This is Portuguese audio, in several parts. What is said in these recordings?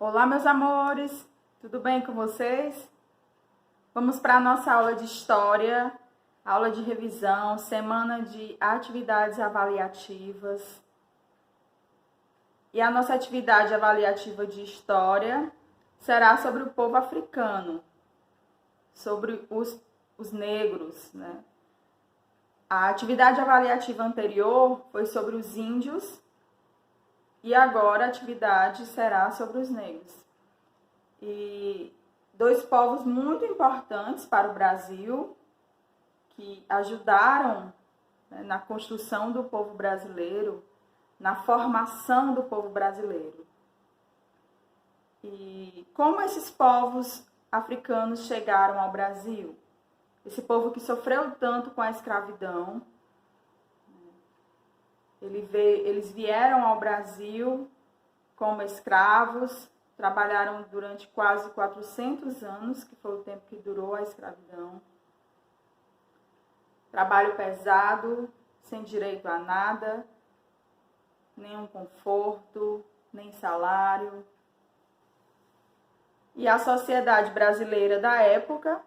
Olá, meus amores, tudo bem com vocês? Vamos para a nossa aula de história, aula de revisão, semana de atividades avaliativas. E a nossa atividade avaliativa de história será sobre o povo africano, sobre os negros, né? A atividade avaliativa anterior foi sobre os índios. E agora a atividade será sobre os negros. E dois povos muito importantes para o Brasil, que ajudaram, né, na construção do povo brasileiro, na formação do povo brasileiro. E como esses povos africanos chegaram ao Brasil? Esse povo que sofreu tanto com a escravidão, eles vieram ao Brasil como escravos, trabalharam durante quase 400 anos, que foi o tempo que durou a escravidão. Trabalho pesado, sem direito a nada, nenhum conforto, nem salário. E a sociedade brasileira da época,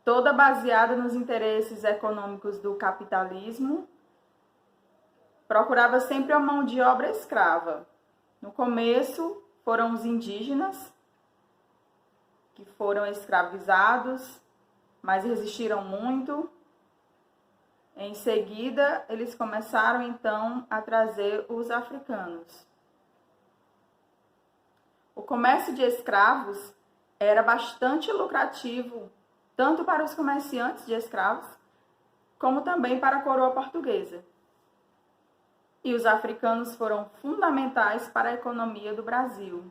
toda baseada nos interesses econômicos do capitalismo, procurava sempre a mão de obra escrava. No começo foram os indígenas, que foram escravizados, mas resistiram muito. Em seguida, eles começaram então a trazer os africanos. O comércio de escravos era bastante lucrativo, tanto para os comerciantes de escravos, como também para a coroa portuguesa. E os africanos foram fundamentais para a economia do Brasil.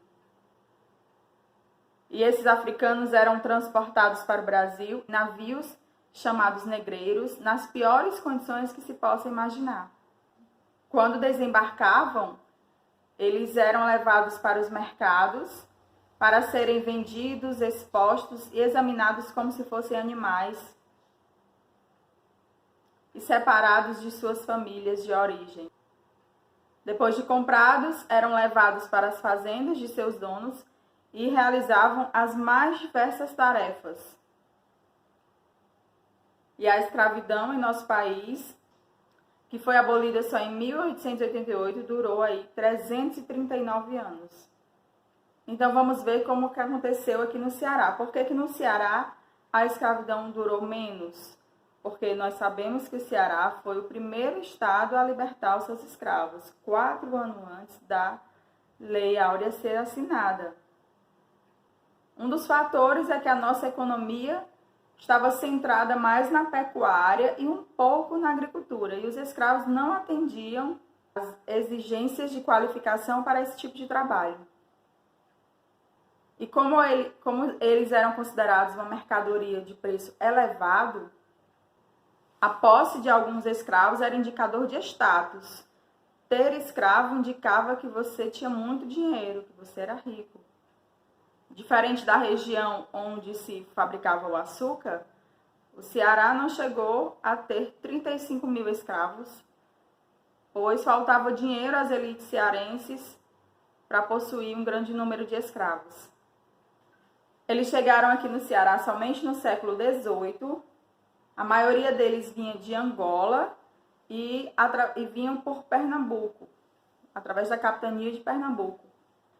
E esses africanos eram transportados para o Brasil em navios chamados negreiros, nas piores condições que se possa imaginar. Quando desembarcavam, eles eram levados para os mercados para serem vendidos, expostos e examinados como se fossem animais e separados de suas famílias de origem. Depois de comprados, eram levados para as fazendas de seus donos e realizavam as mais diversas tarefas. E a escravidão em nosso país, que foi abolida só em 1888, durou aí 339 anos. Então vamos ver como que aconteceu aqui no Ceará. Por que no Ceará a escravidão durou menos? Porque nós sabemos que o Ceará foi o primeiro estado a libertar os seus escravos, 4 anos antes da Lei Áurea ser assinada. Um dos fatores é que a nossa economia estava centrada mais na pecuária e um pouco na agricultura, e os escravos não atendiam às exigências de qualificação para esse tipo de trabalho. E como eles eram considerados uma mercadoria de preço elevado, a posse de alguns escravos era indicador de status. Ter escravo indicava que você tinha muito dinheiro, que você era rico. Diferente da região onde se fabricava o açúcar, o Ceará não chegou a ter 35 mil escravos, pois faltava dinheiro às elites cearenses para possuir um grande número de escravos. Eles chegaram aqui no Ceará somente no século XVIII. A maioria deles vinha de Angola e vinham por Pernambuco, através da capitania de Pernambuco.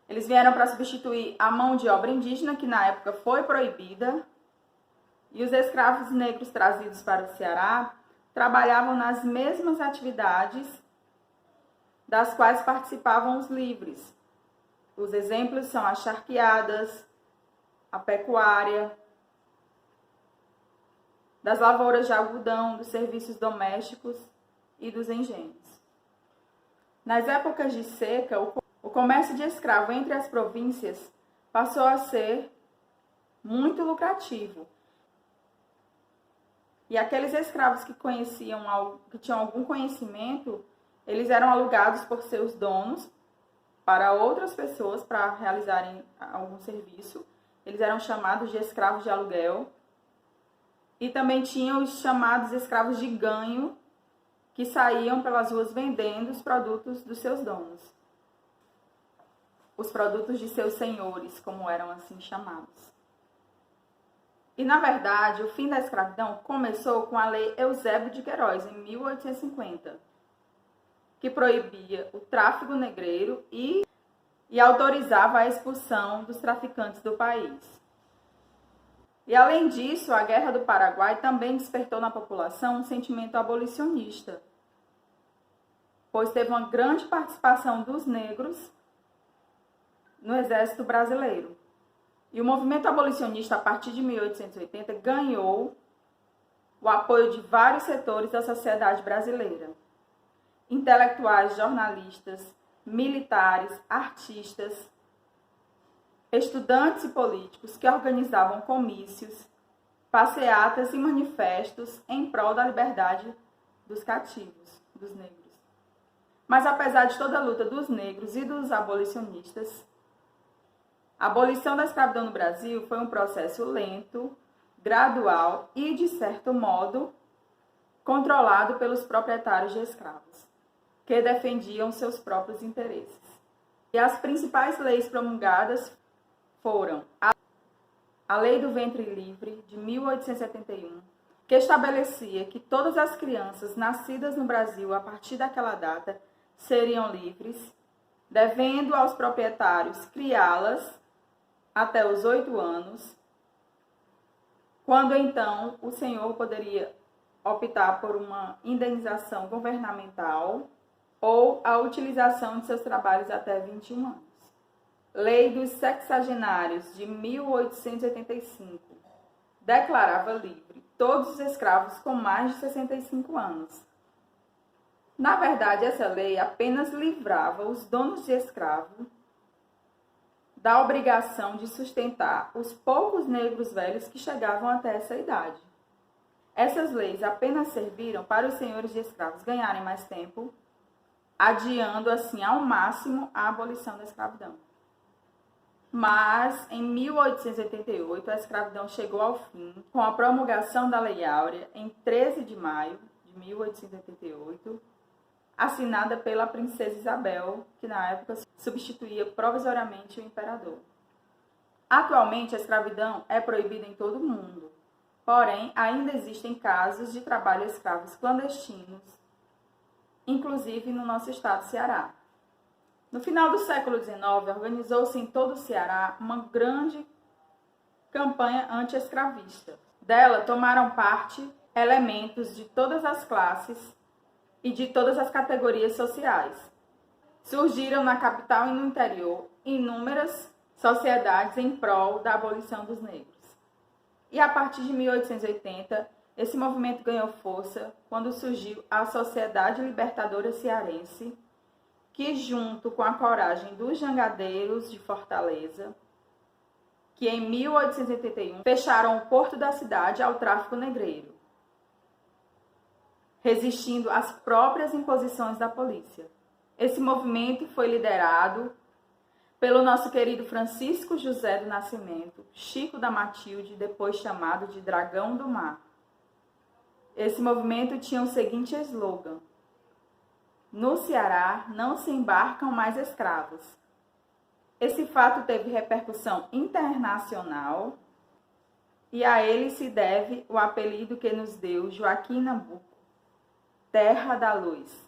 Eles vieram para substituir a mão de obra indígena, que na época foi proibida, e os escravos negros trazidos para o Ceará trabalhavam nas mesmas atividades das quais participavam os livres. Os exemplos são as charqueadas, a pecuária, das lavouras de algodão, dos serviços domésticos e dos engenhos. Nas épocas de seca, o comércio de escravo entre as províncias passou a ser muito lucrativo. E aqueles escravos que tinham algum conhecimento, eles eram alugados por seus donos para outras pessoas para realizarem algum serviço. Eles eram chamados de escravos de aluguel. E também tinham os chamados escravos de ganho, que saíam pelas ruas vendendo os produtos dos seus donos. os produtos de seus senhores, como eram assim chamados. E, na verdade, o fim da escravidão começou com a Lei Eusébio de Queiroz, em 1850, que proibia o tráfico negreiro e autorizava a expulsão dos traficantes do país. E, além disso, a Guerra do Paraguai também despertou na população um sentimento abolicionista, pois teve uma grande participação dos negros no Exército Brasileiro. E o movimento abolicionista, a partir de 1880, ganhou o apoio de vários setores da sociedade brasileira. Intelectuais, jornalistas, militares, artistas, estudantes e políticos que organizavam comícios, passeatas e manifestos em prol da liberdade dos cativos, dos negros. Mas apesar de toda a luta dos negros e dos abolicionistas, a abolição da escravidão no Brasil foi um processo lento, gradual e, de certo modo, controlado pelos proprietários de escravos, que defendiam seus próprios interesses. E as principais leis promulgadas foram a Lei do Ventre Livre, de 1871, que estabelecia que todas as crianças nascidas no Brasil a partir daquela data seriam livres, devendo aos proprietários criá-las até os 8 anos, quando então o senhor poderia optar por uma indenização governamental ou a utilização de seus trabalhos até 21 anos. Lei dos Sexagenários, de 1885, declarava livre todos os escravos com mais de 65 anos. Na verdade, essa lei apenas livrava os donos de escravo da obrigação de sustentar os poucos negros velhos que chegavam até essa idade. Essas leis apenas serviram para os senhores de escravos ganharem mais tempo, adiando assim ao máximo a abolição da escravidão. Mas, em 1888, a escravidão chegou ao fim com a promulgação da Lei Áurea, em 13 de maio de 1888, assinada pela princesa Isabel, que na época substituía provisoriamente o imperador. Atualmente, a escravidão é proibida em todo o mundo, porém, ainda existem casos de trabalho escravos clandestinos, inclusive no nosso estado, Ceará. No final do século XIX, organizou-se em todo o Ceará uma grande campanha anti-escravista. Dela tomaram parte elementos de todas as classes e de todas as categorias sociais. Surgiram na capital e no interior inúmeras sociedades em prol da abolição dos negros. E a partir de 1880, esse movimento ganhou força quando surgiu a Sociedade Libertadora Cearense, que, junto com a coragem dos jangadeiros de Fortaleza, que em 1881 fecharam o porto da cidade ao tráfico negreiro, resistindo às próprias imposições da polícia. Esse movimento foi liderado pelo nosso querido Francisco José do Nascimento, Chico da Matilde, depois chamado de Dragão do Mar. Esse movimento tinha o seguinte slogan: no Ceará não se embarcam mais escravos. Esse fato teve repercussão internacional e a ele se deve o apelido que nos deu Joaquim Nabuco, Terra da Luz.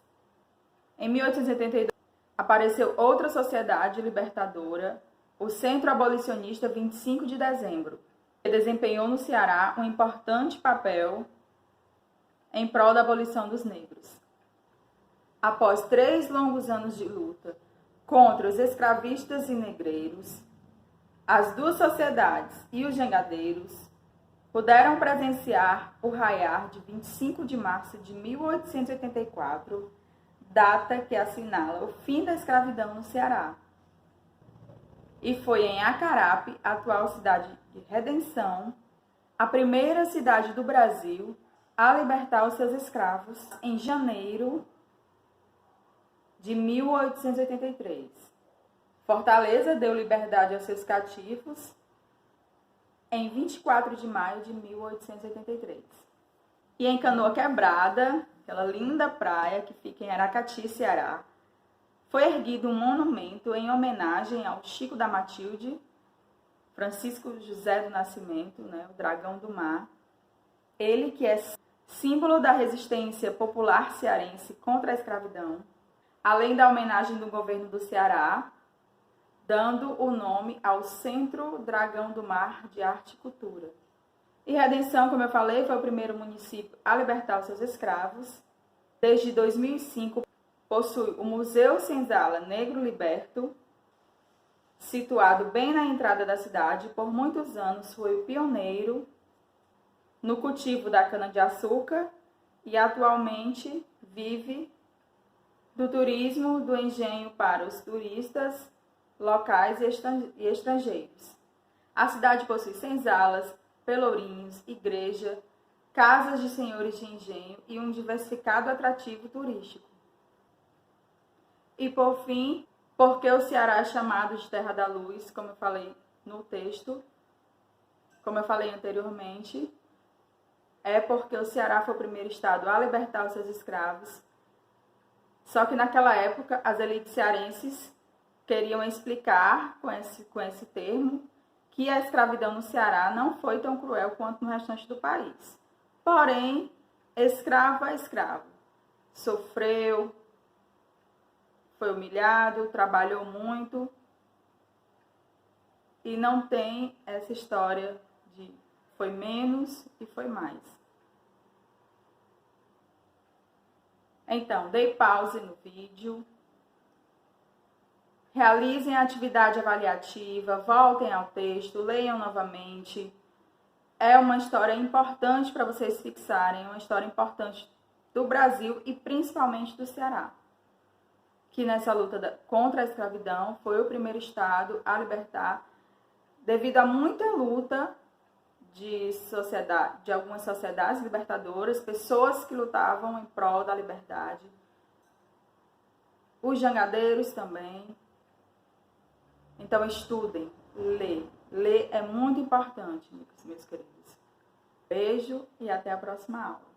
Em 1882, apareceu outra sociedade libertadora, o Centro Abolicionista 25 de Dezembro, que desempenhou no Ceará um importante papel em prol da abolição dos negros. Após 3 longos anos de luta contra os escravistas e negreiros, as duas sociedades e os jangadeiros puderam presenciar o raiar de 25 de março de 1884, data que assinala o fim da escravidão no Ceará. E foi em Acarape, atual cidade de Redenção, a primeira cidade do Brasil a libertar os seus escravos em janeiro de 1883. Fortaleza deu liberdade aos seus cativos em 24 de maio de 1883. E em Canoa Quebrada, aquela linda praia que fica em Aracati, Ceará, foi erguido um monumento em homenagem ao Chico da Matilde, Francisco José do Nascimento, né, o Dragão do Mar. Ele que é símbolo da resistência popular cearense contra a escravidão, além da homenagem do governo do Ceará, dando o nome ao Centro Dragão do Mar de Arte e Cultura. E Redenção, como eu falei, foi o primeiro município a libertar os seus escravos. Desde 2005, possui o Museu Senzala Negro Liberto, situado bem na entrada da cidade. Por muitos anos foi o pioneiro no cultivo da cana-de-açúcar e atualmente vive do turismo do engenho para os turistas locais e estrangeiros. A cidade possui senzalas, pelourinhos, igreja, casas de senhores de engenho e um diversificado atrativo turístico. E por fim, porque o Ceará é chamado de Terra da Luz, como eu falei no texto, como eu falei anteriormente, é porque o Ceará foi o primeiro estado a libertar os seus escravos. Só que naquela época as elites cearenses queriam explicar com esse termo que a escravidão no Ceará não foi tão cruel quanto no restante do país. Porém, escravo é escravo. Sofreu, foi humilhado, trabalhou muito e não tem essa história de foi menos e foi mais. Então, dei pause no vídeo. Realizem a atividade avaliativa, voltem ao texto, leiam novamente. É uma história importante para vocês fixarem, uma história importante do Brasil e principalmente do Ceará, que nessa luta contra a escravidão foi o primeiro estado a libertar, devido a muita luta de algumas sociedades libertadoras, pessoas que lutavam em prol da liberdade, os jangadeiros também. Então estudem, lê. Ler é muito importante, meus queridos. Beijo e até a próxima aula.